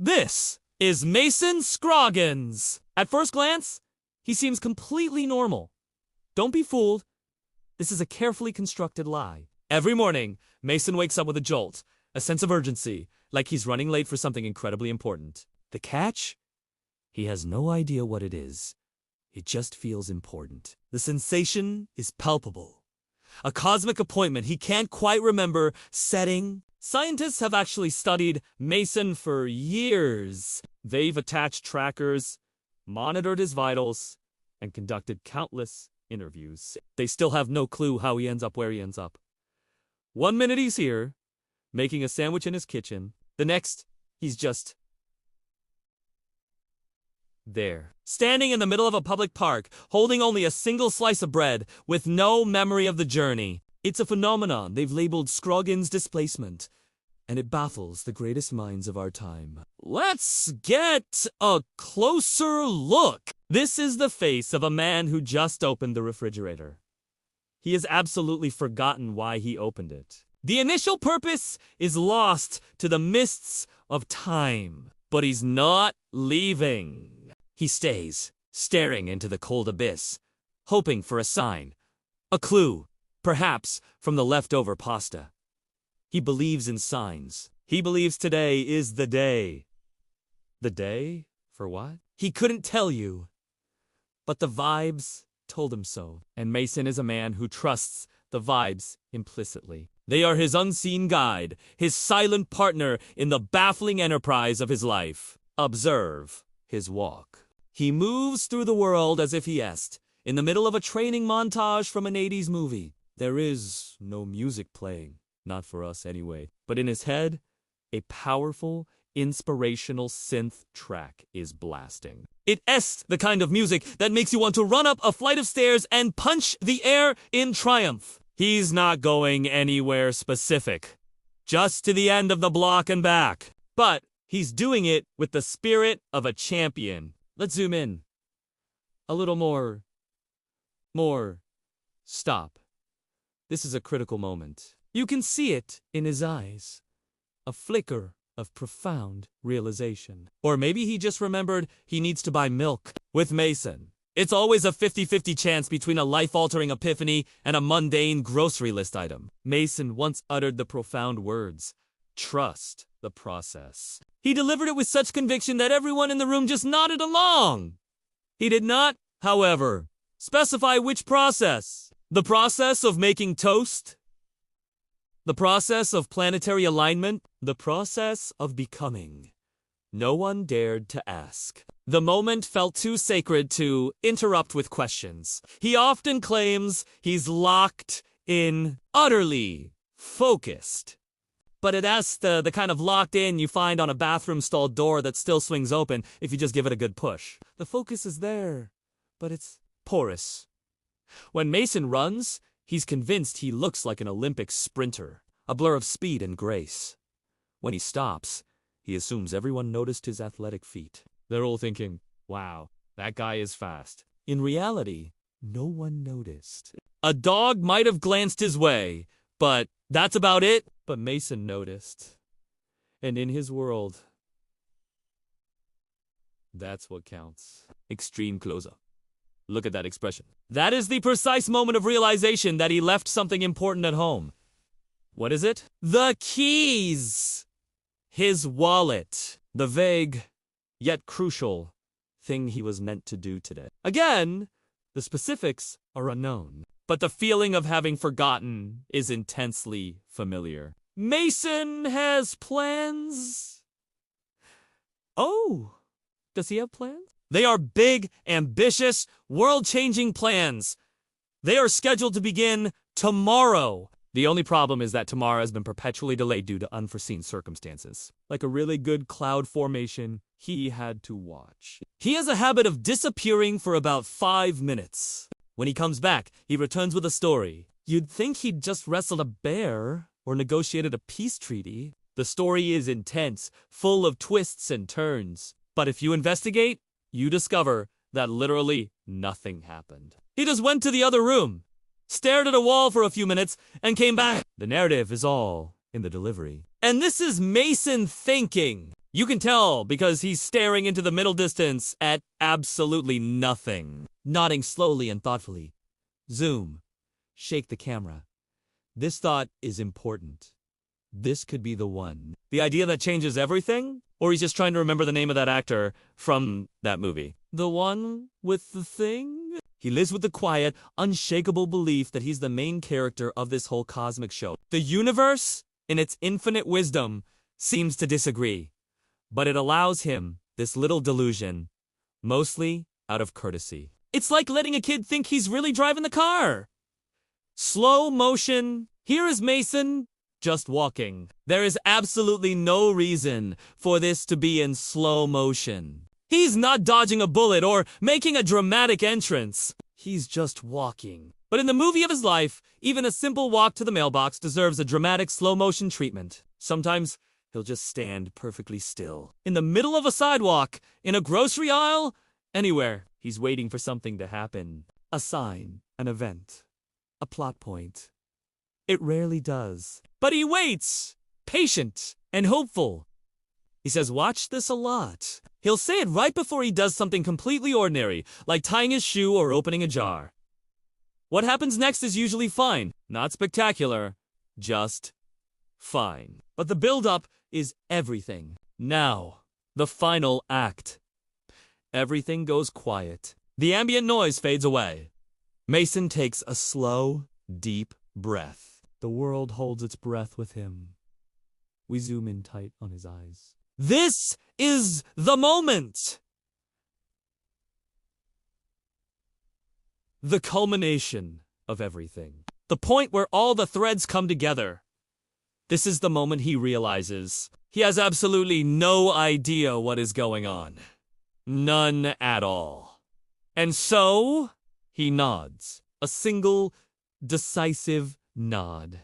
This is Mason Scroggins. At first glance, he seems completely normal. Don't be fooled. This is a carefully constructed lie. Every morning, Mason wakes up with a jolt, a sense of urgency, like he's running late for something incredibly important. The catch? He has no idea what it is. It just feels important. The sensation is palpable. A cosmic appointment he can't quite remember setting. Scientists have actually studied Mason for years. They've attached trackers, monitored his vitals, and conducted countless interviews. They still have no clue how he ends up where he ends up. 1 minute he's here, making a sandwich in his kitchen. The next, he's just there, standing in the middle of a public park, holding only a single slice of bread, with no memory of the journey. It's a phenomenon they've labeled Scroggins displacement, and it baffles the greatest minds of our time. Let's get a closer look. This is the face of a man who just opened the refrigerator. He has absolutely forgotten why he opened it. The initial purpose is lost to the mists of time, but he's not leaving. He stays, staring into the cold abyss, hoping for a sign, a clue, perhaps from the leftover pasta. He believes in signs. He believes today is the day. The day? For what? He couldn't tell you. But the vibes told him so. And Mason is a man who trusts the vibes implicitly. They are his unseen guide, his silent partner in the baffling enterprise of his life. Observe his walk. He moves through the world as if he est, in the middle of a training montage from an 80s movie. There is no music playing, not for us anyway. But in his head, a powerful, inspirational synth track is blasting. It est the kind of music that makes you want to run up a flight of stairs and punch the air in triumph. He's not going anywhere specific, just to the end of the block and back. But he's doing it with the spirit of a champion. Let's zoom in. A little more. Stop. This is a critical moment. You can see it in his eyes. A flicker of profound realization. Or maybe he just remembered he needs to buy milk. With Mason, it's always a 50-50 chance between a life-altering epiphany and a mundane grocery list item. Mason once uttered the profound words, "Trust the process." He delivered it with such conviction that everyone in the room just nodded along. He did not, however, specify which process. The process of making toast? The process of planetary alignment? The process of becoming? No one dared to ask. The moment felt too sacred to interrupt with questions. He often claims he's locked in, utterly focused. But it asks the kind of locked in you find on a bathroom stall door that still swings open if you just give it a good push. The focus is there, but it's porous. When Mason runs, he's convinced he looks like an Olympic sprinter, a blur of speed and grace. When he stops, he assumes everyone noticed his athletic feat. They're all thinking, wow, that guy is fast. In reality, no one noticed. A dog might have glanced his way, but that's about it. But Mason noticed. And in his world, that's what counts. Extreme close-up. Look at that expression. That is the precise moment of realization that he left something important at home. What is it? The keys! His wallet. The vague, yet crucial, thing he was meant to do today. Again, the specifics are unknown, but the feeling of having forgotten is intensely familiar. Mason has plans? Oh, does he have plans? They are big, ambitious, world-changing plans. They are scheduled to begin tomorrow. The only problem is that tomorrow has been perpetually delayed due to unforeseen circumstances. Like a really good cloud formation, he had to watch. He has a habit of disappearing for about 5 minutes. When he comes back, he returns with a story. You'd think he'd just wrestled a bear or negotiated a peace treaty. The story is intense, full of twists and turns. But if you investigate, you discover that literally nothing happened. He just went to the other room, stared at a wall for a few minutes, and came back. The narrative is all in the delivery. And this is Mason thinking. You can tell because he's staring into the middle distance at absolutely nothing. Nodding slowly and thoughtfully. Zoom. Shake the camera. This thought is important. This could be the one. The idea that changes everything? Or he's just trying to remember the name of that actor from that movie. The one with the thing? He lives with the quiet, unshakable belief that he's the main character of this whole cosmic show. The universe, in its infinite wisdom, seems to disagree. But it allows him this little delusion, mostly out of courtesy. It's like letting a kid think he's really driving the car. Slow motion. Here is Mason, just walking. There is absolutely no reason for this to be in slow motion. He's not dodging a bullet or making a dramatic entrance. He's just walking. But in the movie of his life, even a simple walk to the mailbox deserves a dramatic slow-motion treatment. Sometimes he'll just stand perfectly still. In the middle of a sidewalk, in a grocery aisle, anywhere. He's waiting for something to happen. A sign, an event, a plot point. It rarely does. But he waits, patient and hopeful. He says, watch this a lot. He'll say it right before he does something completely ordinary, like tying his shoe or opening a jar. What happens next is usually fine. Not spectacular, just fine. But the build-up is everything. Now, the final act. Everything goes quiet. The ambient noise fades away. Mason takes a slow, deep breath. The world holds its breath with him. We zoom in tight on his eyes. This is the moment! The culmination of everything. The point where all the threads come together. This is the moment he realizes he has absolutely no idea what is going on. None at all. And so, he nods. A single, decisive nod.